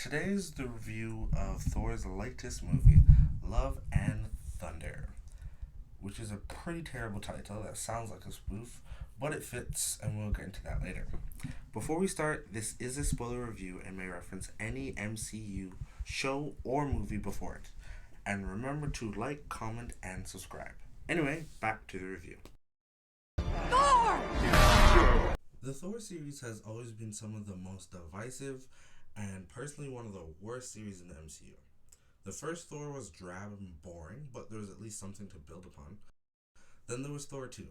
Today is the review of Thor's latest movie, Love and Thunder, which is a pretty terrible title that sounds like a spoof, but it fits, and we'll get into that later. Before we start, this is a spoiler review and may reference any MCU show or movie before it. And remember to like, comment, and subscribe. Anyway, back to the review. Thor! The Thor series has always been some of the most divisive and personally one of the worst series in the MCU. The first Thor was drab and boring, but there was at least something to build upon. Then there was Thor 2,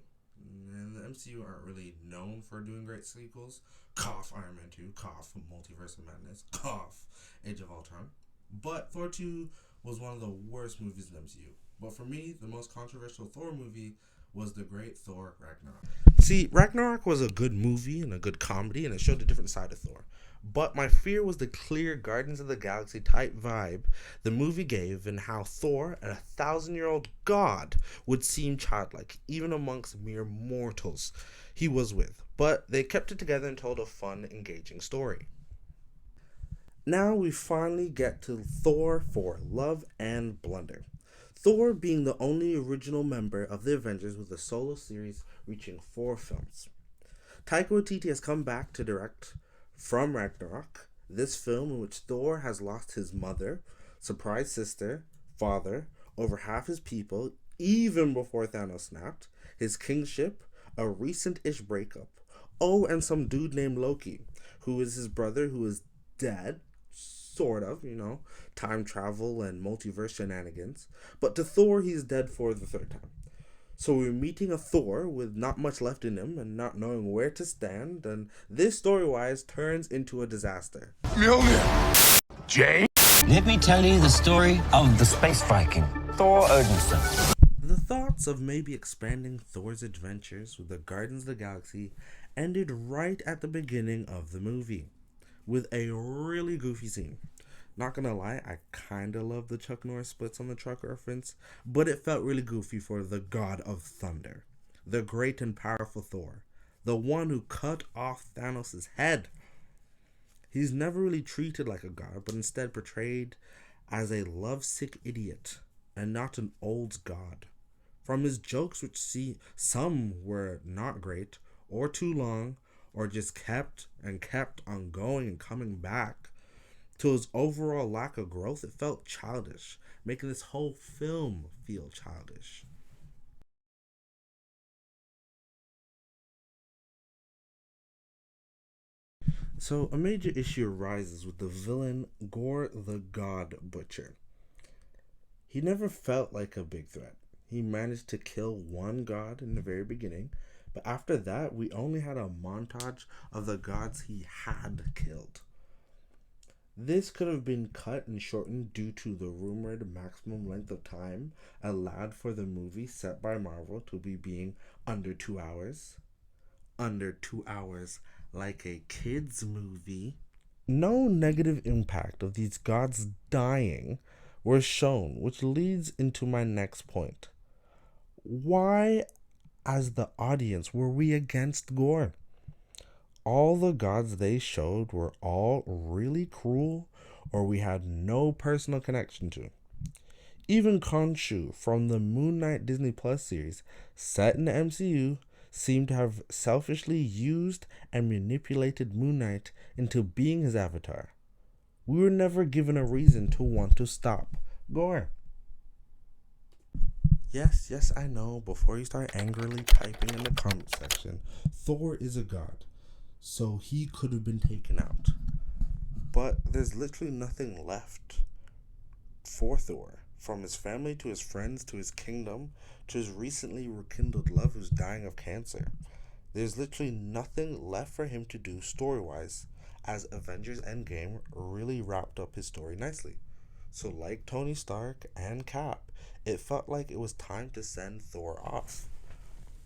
and the MCU aren't really known for doing great sequels. Cough Iron Man 2, cough Multiverse of Madness, cough Age of Ultron. But Thor 2 was one of the worst movies in the MCU. But for me, the most controversial Thor movie was the great Thor Ragnarok. See, Ragnarok was a good movie and a good comedy, and it showed a different side of Thor. But my fear was the clear Guardians of the Galaxy type vibe the movie gave, and how Thor, a 1,000-year-old god, would seem childlike, even amongst mere mortals he was with. But they kept it together and told a fun, engaging story. Now we finally get to Thor for Love and Blunder. Thor being the only original member of the Avengers with a solo series reaching 4 films. Taika Waititi has come back to direct from Ragnarok, this film in which Thor has lost his mother, surprise sister, father, over half his people, even before Thanos snapped, his kingship, a recent-ish breakup, and some dude named Loki, who is his brother who is dead, sort of, time travel and multiverse shenanigans. But to Thor, he's dead for the 3rd time. So we're meeting a Thor with not much left in him and not knowing where to stand, and this story-wise turns into a disaster. Mjolnir! Jay? Let me tell you the story of the space Viking, Thor Odinson. The thoughts of maybe expanding Thor's adventures with the Guardians of the Galaxy ended right at the beginning of the movie, with a really goofy scene. Not gonna lie, I kinda love the Chuck Norris splits on the truck reference, but it felt really goofy for the God of Thunder, the great and powerful Thor, the one who cut off Thanos' head. He's never really treated like a god, but instead portrayed as a lovesick idiot and not an old god. From his jokes, which some were not great or too long, or just kept on going and coming back, to his overall lack of growth, it felt childish, making this whole film feel childish. So a major issue arises with the villain Gorr the God Butcher. He never felt like a big threat. He managed to kill one god in the very beginning, but after that we only had a montage of the gods he had killed. This could have been cut and shortened due to the rumored maximum length of time allowed for the movie set by Marvel to be being under 2 hours. Under 2 hours, like a kid's movie. No negative impact of these gods dying were shown, which leads into my next point. Why, as the audience, were we against Gorr? All the gods they showed were all really cruel, or we had no personal connection to. Even Khonshu from the Moon Knight Disney Plus series, set in the MCU, seemed to have selfishly used and manipulated Moon Knight into being his avatar. We were never given a reason to want to stop Gorr. Yes, I know, before you start angrily typing in the comment section, Thor is a god, so he could have been taken out. But there's literally nothing left for Thor. From his family to his friends to his kingdom to his recently rekindled love who's dying of cancer. There's literally nothing left for him to do story-wise, as Avengers Endgame really wrapped up his story nicely. So like Tony Stark and Cap, it felt like it was time to send Thor off.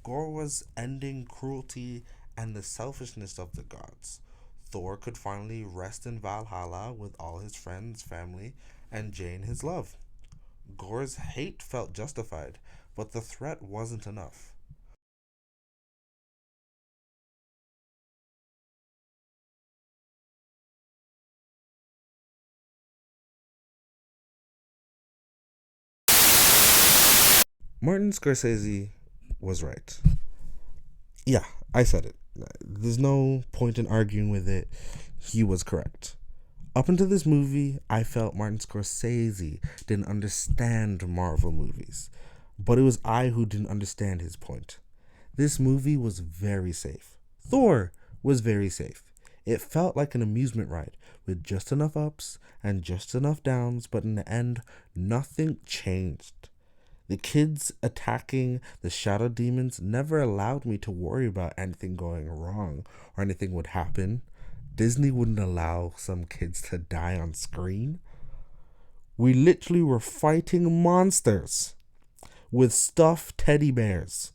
Gorr was ending cruelty and the selfishness of the gods. Thor could finally rest in Valhalla with all his friends, family, and Jane, his love. Gorr's hate felt justified, but the threat wasn't enough. Martin Scorcese was right. Yeah, I said it. There's no point in arguing with it. He was correct. Up until this movie, I felt Martin Scorsese didn't understand Marvel movies, but it was I who didn't understand his point. This movie was very safe. Thor was very safe. It felt like an amusement ride with just enough ups and just enough downs, but in the end, nothing changed. The kids attacking the shadow demons never allowed me to worry about anything going wrong or anything would happen. Disney wouldn't allow some kids to die on screen. We literally were fighting monsters with stuffed teddy bears.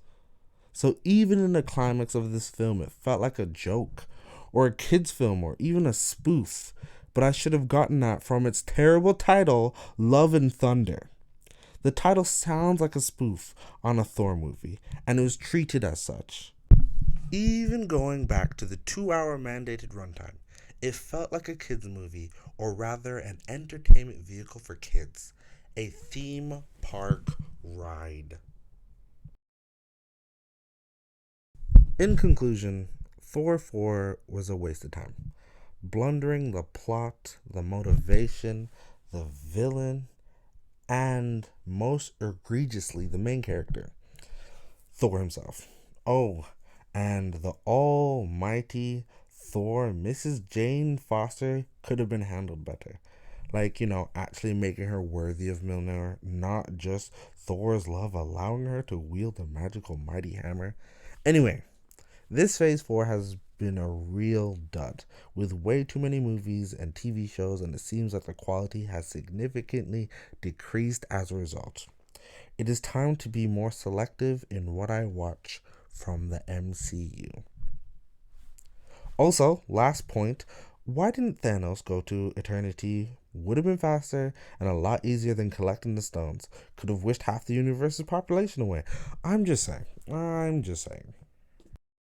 So even in the climax of this film, it felt like a joke or a kid's film or even a spoof. But I should have gotten that from its terrible title, Love and Thunder. The title sounds like a spoof on a Thor movie, and it was treated as such. Even going back to the 2-hour mandated runtime, it felt like a kids' movie, or rather an entertainment vehicle for kids. A theme park ride. In conclusion, Thor 4 was a waste of time. Blundering the plot, the motivation, the villain, and most egregiously the main character, Thor himself. Oh, and the almighty Thor, Mrs. Jane Foster, could have been handled better. Like, actually making her worthy of Mjolnir, not just Thor's love allowing her to wield the magical mighty hammer. Anyway, this Phase 4 has been a real dud, with way too many movies and TV shows, and it seems that the quality has significantly decreased as a result. It is time to be more selective in what I watch from the MCU. Also, last point, why didn't Thanos go to Eternity? Would have been faster and a lot easier than collecting the stones. Could have wished half the universe's population away. I'm just saying.